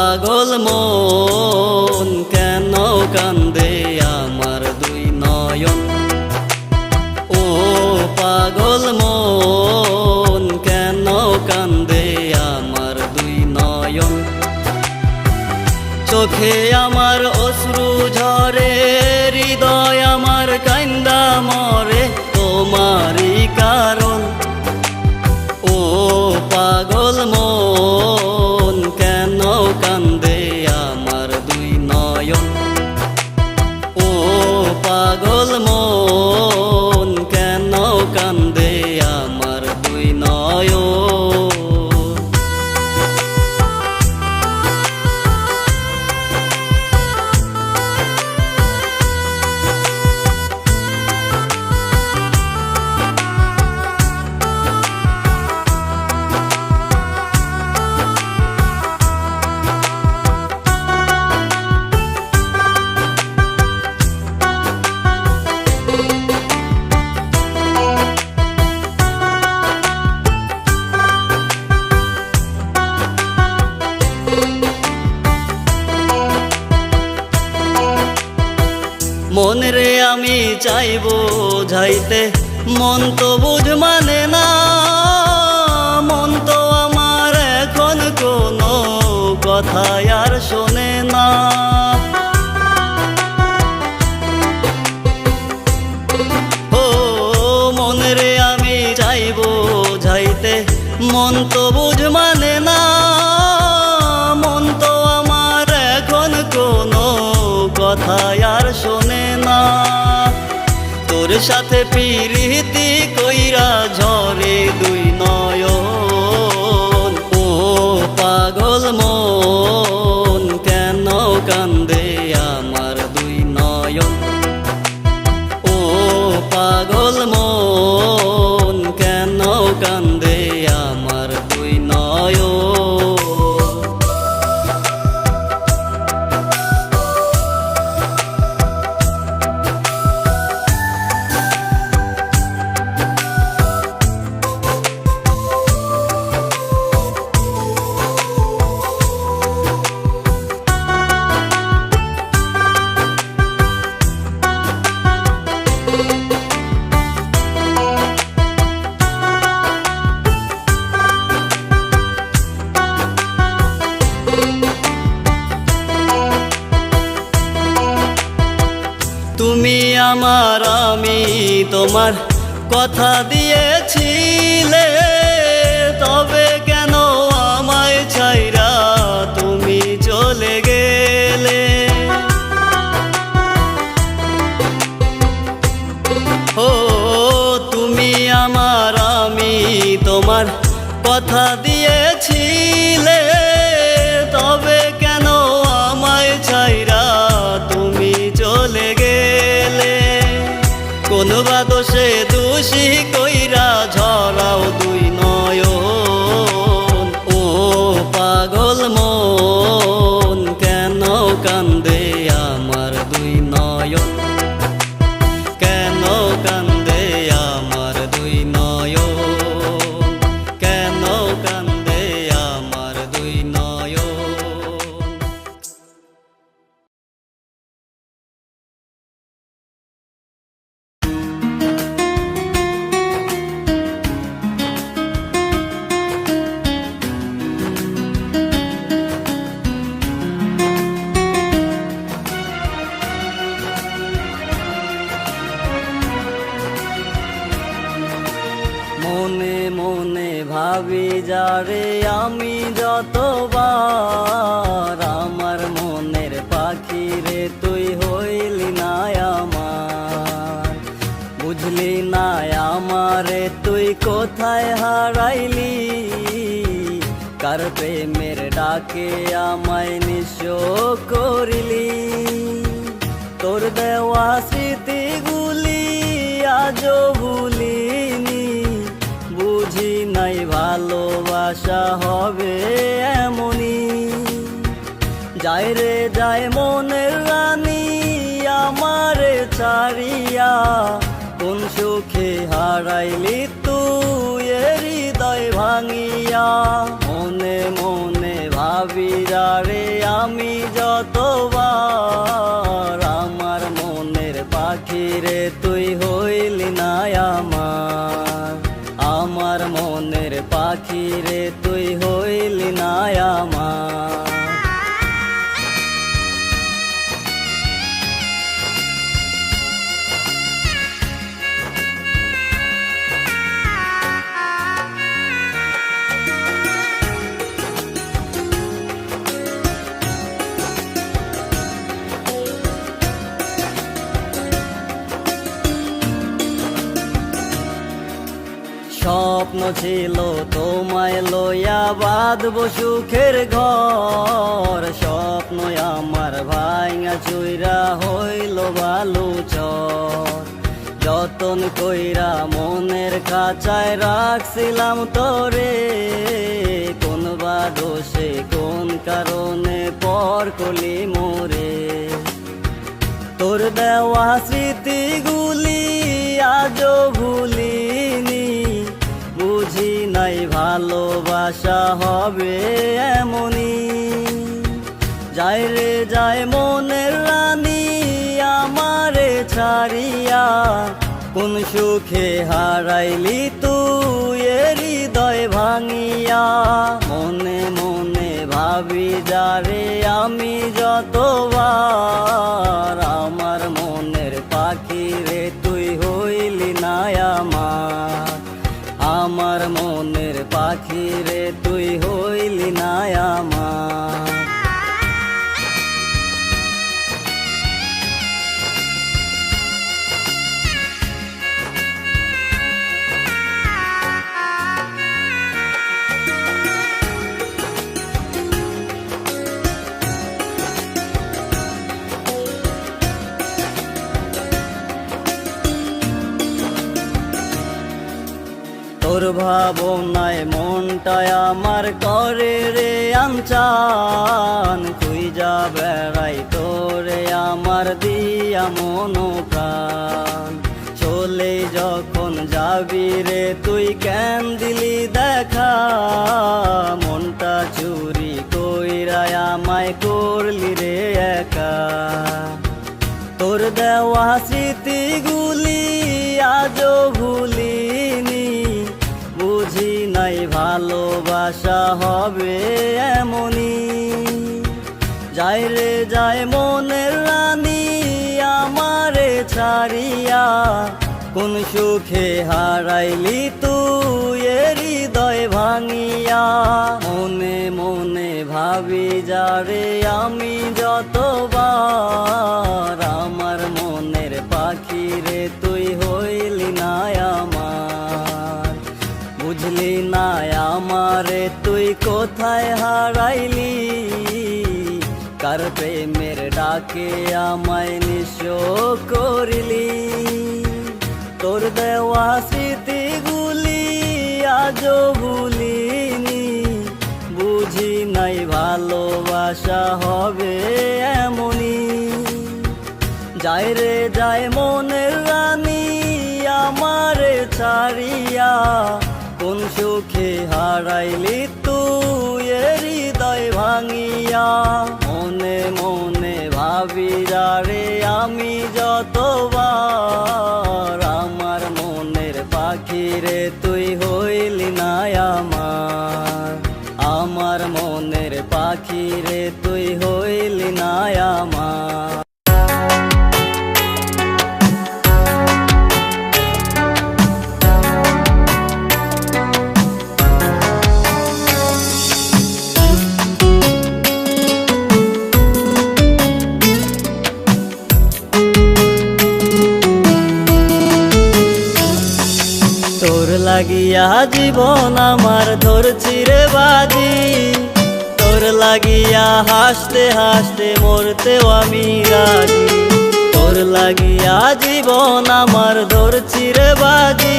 পাগল মন কেন কান্দে আমার দুই নয়ন। ও পাগল মন কেন কান্দে আমার দুই নয়ন। চোখে আমার অশ্রু ঝরে, হৃদয় আমার কান্দা মরে তোমারই কারণ। ও পাগল মন কেন কান্দে আমার দুই নয়ন। ও পাগল মন কেন কান্দে আমার দুই নয়ন। মন রে আমি চাইবো যাইতে, মন তো বুঝ মানে না। মন তো আমার এখন কোনো কথা আর শোনে না। ও মন রে আমি চাইবো যাইতে, মন তো বুঝ মানে না। মন তো আমার এখন কোনো কথা আর শোনে না। তোর সাথে পিরিতি কইরা ঝরে দুই নয়ন। ও পাগল মন কেন কান্দে আমার দুই নয়ন। ও পাগল মন কেন কান্দে আমার দুই নয়ন। তুমি আমার আমি তোমার কথা দিয়েছিলে, তবে কেন আমায় ছাইরা তুমি চলে গেলে। ও তুমি আমার আমি তোমার কথা দিয়েছিলে, তবে কেন আমায় ছাইরা তুমি চলে গেলে। কোন বা দোষে দোষী কইরা ঝরাও দুই নয়ন। ও পাগল মন কেন কান্দে আমার দুই নয়ন। কেন কান্দে আমার দুই নয়ন। কেন কান্দে আমার দুই নয়ন। মনে মনে ভাবি যারে আমি যতবার, আমার মনের পাখি রে তুই হইলি না আমার। বুঝলি না আমারে তুই কোথায় হারাইলি, কার প্রেমের ডাকে আমায় নিঃস্ব করিলি। তোর দেওয়া স্মৃতিগুলি আজও ভুলিনি, বুঝি নাই ভালোবাসা হবে এমনই। যায় রে যায় মনের রানী আমারে ছাড়িয়া, কোন সুখে হারাইলি তুই হৃদয় ভাঙিয়া। মনে মনে ভাবি রে আমি যতবার, আমার মনের পাখি রে তুই হইলি না আমার, আমার মনের পাখি রে তুই হইলি না আমার। স্বপ্ন ছিল তোমায় লইয়া বাঁধবো সুখের ঘর, স্বপ্ন আমার ভাঙা চুইরা হইল বালুচর। যতন কইরা মনের খাঁচায় রাখছিলাম তোরে, কোন বা দোষে কোন কারণে পর কলি মোরে। তোর দেওয়া স্মৃতিগুলি আজও ভুলিনি, বুঝি নাই ভালোবাসা হবে এমনি। যায় রে যায় মনের রানী আমারে ছাড়িয়া, কোন সুখে হারাইলি তুই হৃদয় ভাঙিয়া। মনে মনে ভাবি যারে আমি যতবার, আমার মনের পাখি রে তুই হইলি না আমার, আমার মনের পাখি রে তুই হইলি না আমার। তোর ভাবনায় মনটায় আমার করে রে আনচান, খুঁজা বেড়াই তোরে আমার দিয়া মন প্রাণ। চলে যখন যাবি রে তুই কেন দিলি দেখা, মনটা চুরি কইরা আমায় করলি রে একা। তোর দেওয়া স্মৃতিগুলি আজও ভুলিনি, বুঝি নাই ভালোবাসা হবে এমনি। যায় রে যায় মনের রানী আমারে ছাড়িয়া, কোন সুখে হারাইলি তুই হৃদয় ভাঙিয়া। মনে মনে ভাবি যারে আমি যতবার, আমার মনের পাখি রে তুই হইলি না আমার। বুঝলি না আমারে তুই কোথায় হারাইলি, কার প্রেমের ডাকে আমায় নিঃস্ব করিলি। তোর দেওয়া স্মৃতিগুলি আজও ভুলিনি, বুঝি নাই ভালোবাসা হবে এমনি। যায় রে যায় মনের রানী আমারে ছাড়িয়া, কোন সুখে হারাইলি তুই হৃদয় ভাঙিয়া। মনে মনে ভাবি রে আমি যতবার, আমার মনের পাখি রে তুই হইলি না আমার, আমার মনের পাখি রে তুই হইলি না আমার। তোর লাগিয়া জীবন আমার ধরছি রে বাজি, তোর লাগিয়া হাসতে হাসতে মরতেও আমি রাজি। তোর লাগিয়া জীবন আমার ধরছি রে বাজি,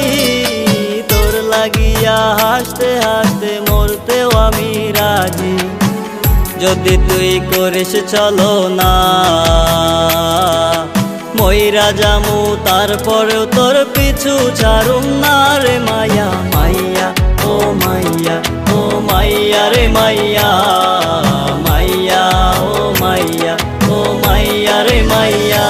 তোর লাগিয়া হাসতে হাসতে মরতেও আমি রাজি। যদি তুই করিস চলো না, মইরা জামু তারপরেও তোর পিছু ছাড়ুম না রে মাইয়া। মাইয়া ও মাইয়া, ও মাইয়া রে মাইয়া, মাইয়া ও মাইয়া ও মাইয়া রে মাইয়া।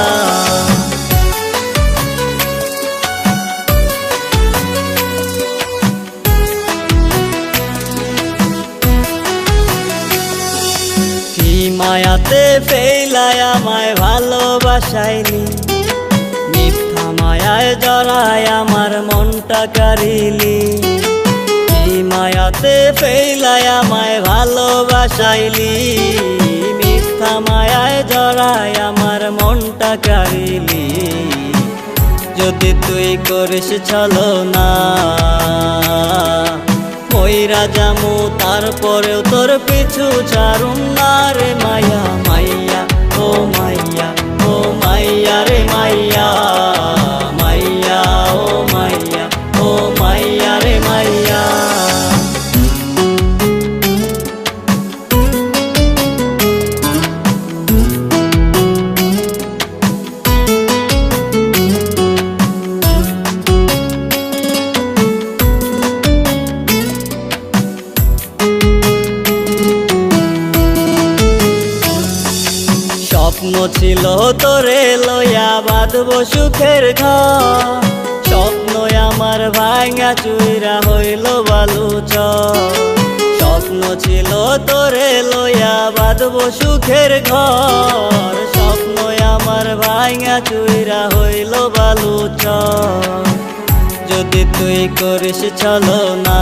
কি মায়াতে ফেলায় আমায় ভালোবাসাইলি, মিথ্যা মায়ায় জড়ায় আমার মনটা কারিলি। কি মায়াতে ফেলায় আমায় ভালোবাসাইলি, মিথ্যা মায়ায় জড়ায় আমার মনটা কারিলি। যদি তুই করিস ছলনা মইরা যামু তারপরেও তোর পিছু ছাড়ুম না রে মাইয়া মাইয়া ও মাইয়া ও মাইয়া রে মাইয়া মাইয়া ও মাইয়া ও মাইয়া রে মাইয়া। স্বপ্ন ছিল তোরে লইয়া বাঁধব সুখের ঘর, স্বপ্ন আমার ভাঙা চুইরা হইল বালুচর। স্বপ্ন ছিল তোরে লইয়া বাঁধব সুখের ঘর, স্বপ্ন আমার ভাঙা চুইরা হইল বালুচর। যদি তুই করিস ছলনা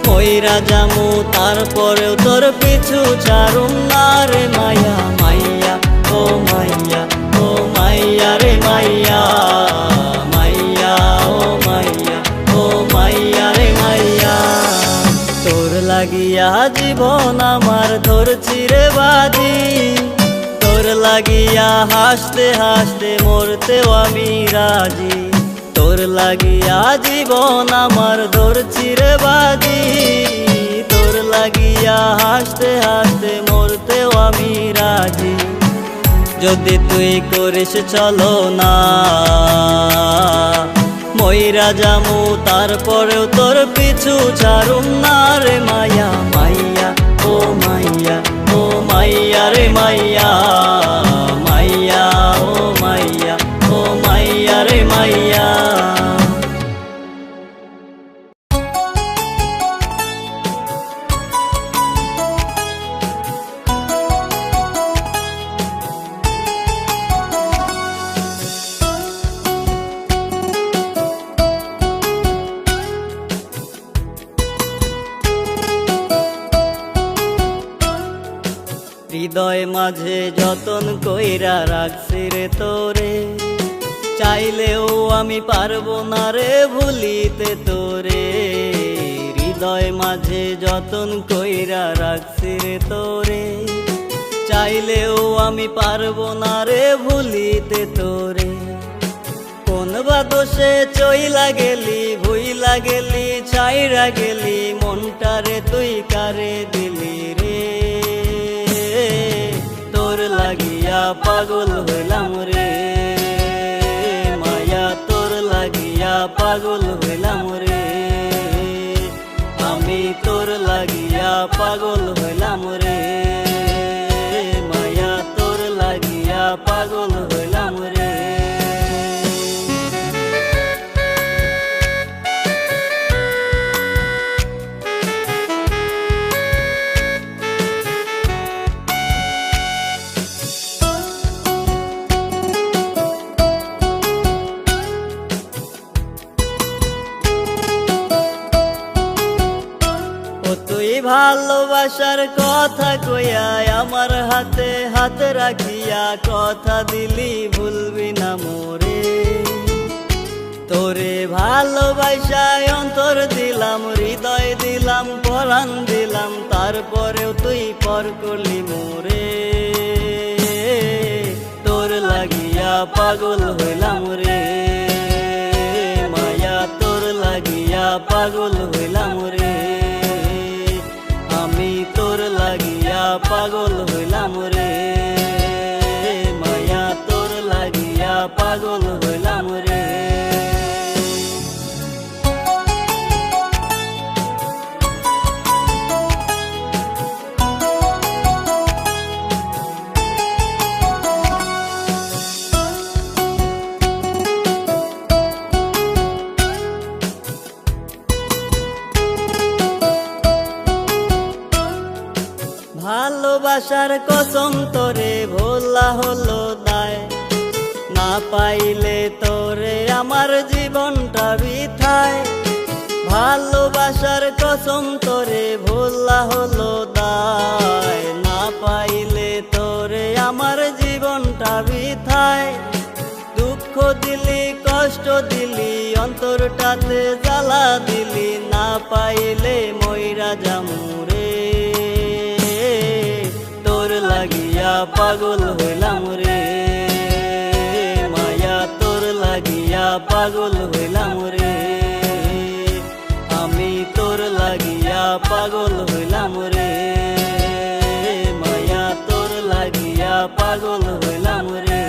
মইরা যামু তারপরেও তোর পিছু ছাড়ুম না রে মাইয়া মাইয়া ও মাইয়া ও মাইয়া রে মাইয়া মাইয়া ও মাইয়া ও মাইয়া রে মাইয়া। তোর লাগিয়া জীবন আমার ধরছি রে বাজি, তোর লাগিয়া হাসতে হাসতে মরতেও আমি রাজি। তোর লাগিয়া জীবন আমার ধরছি রে বাজি, তোর লাগিয়া হাসতে হাসতে মরতেও আমি রাজি। যদি তুই করিস ছলনা মইরা যামু তারপরেও তোর পিছু ছাড়ুম না রে মাইয়া মাইয়া ও মাইয়া ও মাইয়া রে মাইয়া মাইয়া ও মাইয়া ও মাইয়া রে মাইয়া। হৃদয় মাঝে যতন কইরা রাখছি রে তোরে, চাইলেও আমি পারবো না রে ভুলিতে তোরে। হৃদয় মাঝে যতন কইরা রাখছি রে তোরে, চাইলেও আমি পারবো না রে ভুলিতে তোরে। কোন বা দোষে চইলা গেলি ভুইলা গেলি ছাইরা গেলি মনটারে তুই কারে দিলি রে। তোর লাগিয়া পাগল হইলাম রে মায়া, তোর লাগিয়া পাগল হইলাম রে আমি, তোর লাগিয়া পাগল হইলাম রে মায়া, তোর লাগিয়া পাগল হইলাম রে। তুই ভালোবাসার কথা কইয়া আমার হাতে হাত রাখিয়া কথা দিলি ভুলবি না মোরে। তোরে ভালোবাসায় অন্তর দিলাম হৃদয় দিলাম পরাণ দিলাম, তারপরেও তুই পর করলি মোরে। তোর লাগিয়া পাগল হইলাম রে মায়া, তোর লাগিয়া পাগল হইলাম রে আমি, তোর লাগিয়া পাগল হইলাম রে মায়া, তোর লাগিয়া পাগল হইলাম রে। ভালোবাসার কসম তোরে ভোলা হলো দায়, না পাইলে তোরে আমার জীবনটা বৃথায়। ভালোবাসার কসম তোরে ভোলা হলো দায়, না পাইলে তোরে আমার জীবনটা বৃথায়। দুঃখ দিলি কষ্ট দিলি অন্তরটাতে জ্বালা দিলি, না পাইলে মইরা জামুরে। তোর লাগিয়া পাগল হইলাম রে মায়া, তোর লাগিয়া পাগল হইলাম রে আমি, তোর লাগিয়া পাগল হইলাম রে মায়া, তোর লাগিয়া পাগল হইলাম রে।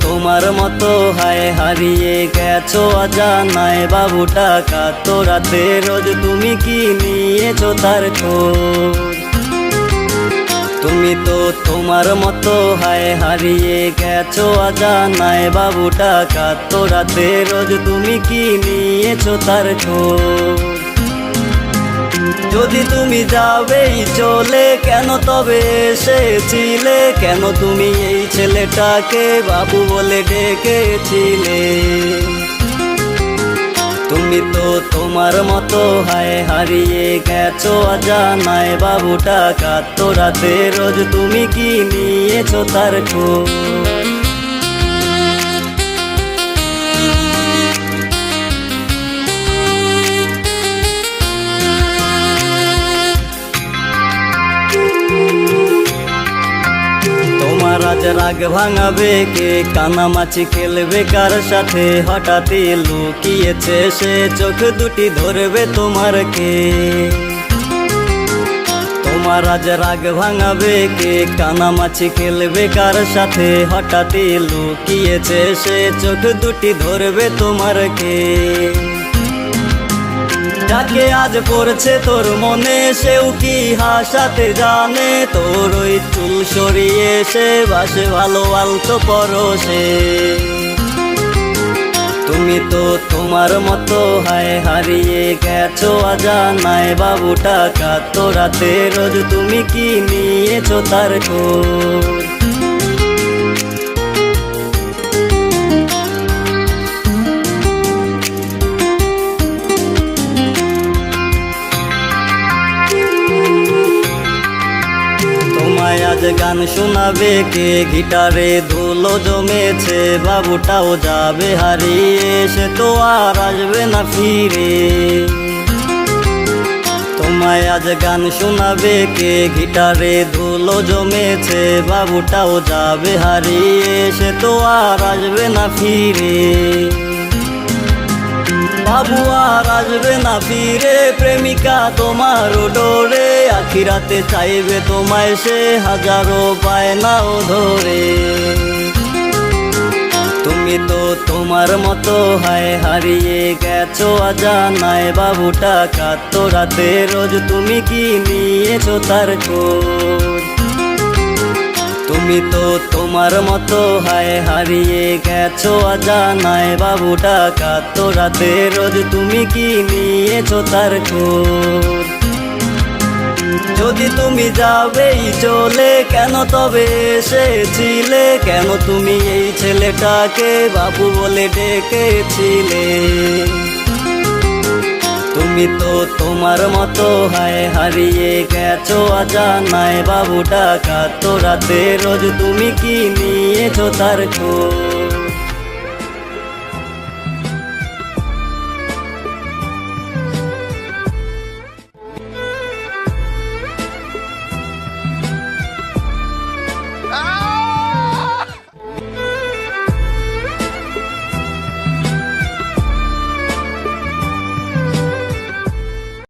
তোমার মতো হায় হারিয়ে গেছো অজানায় বাবু টাকা তোরাতে রোজ তুমি কি নিয়েছো তার খোঁজ। তুমি তো তোমার মতো হায় হারিয়ে গেছো অজানায় বাবু টাকা তোরাতে রোজ তুমি কি নিয়েছো তার খোঁজ। যদি তুমি যাবেই চলে কেন তবে এসেছিলে, কেন তুমি এই ছেলেটাকে বাবু বলে ডেকেছিলে। তুমি তো তোমার মতো হায় হারিয়ে গেছো অজানায় বাবু টাকা তোরাতে রোজ তুমি কি নিয়েছো তার খোঁজ। আজ রাগ ভাঙাবে কে, কানামাছি খেলবে কার সাথে, হঠাৎ লুকিয়েছে সে চোখ দুটি ধরবে তোমার কে। তোমার আজ রাগ ভাঙাবে কে, কানামাছি খেলবে কার সাথে, হঠাৎ লুকিয়েছে সে চোখ দুটি ধরবে তোমার কে। যাকে আজ পড়ছে তোর মনে সেও কি হাসাতে জানে, তোর ওই চুল সরিয়ে সে বাসে ভালো আলতো পরশে। তুমি তো তোমার মতো হায় হারিয়ে গেছো অজানায় বাবু টাকা তোরাতে রোজ তুমি কি নিয়েছো তার খোঁজ। আজ গান শোনাবে কে, গিটারে ধুলো জমেছে বাবুটাও যাবে হারিয়ে, সে তো আর আসবে না ফিরে। তোমায় আজ গান শোনাবে কে, গিটারে ধুলো জমেছে বাবুটাও যাবে হারিয়ে, সে তো আর আসবে না ফিরে। বাবু আর আসবে না ফিরে, প্রেমিকা তোমার ডোরে, আখিরাতে চাইবে তোমায় সে হাজারো বায়নাও ধরে। তুমি তো তোমার মতো হায় হারিয়ে গেছো অজানায় বাবু টাকা তোরাতে রোজ তুমি কি নিয়েছো তার খোঁজ। তুমি তো তোমার মতো হায় হারিয়ে গেছো অজানায় বাবু টাকা তোরাতে রোজ তুমি কি নিয়েছো তার খোঁজ। যদি তুমি যাবেই চলে কেন তবে এসেছিলে, কেন তুমি এই ছেলেটাকে বাবু বলে ডেকেছিলে। তুমি তো তোমার মতো হায় হারিয়ে গেছো অজানায় বাবু টাকা তোরাতে রোজ তুমি কি নিয়েছো তার খোঁজ।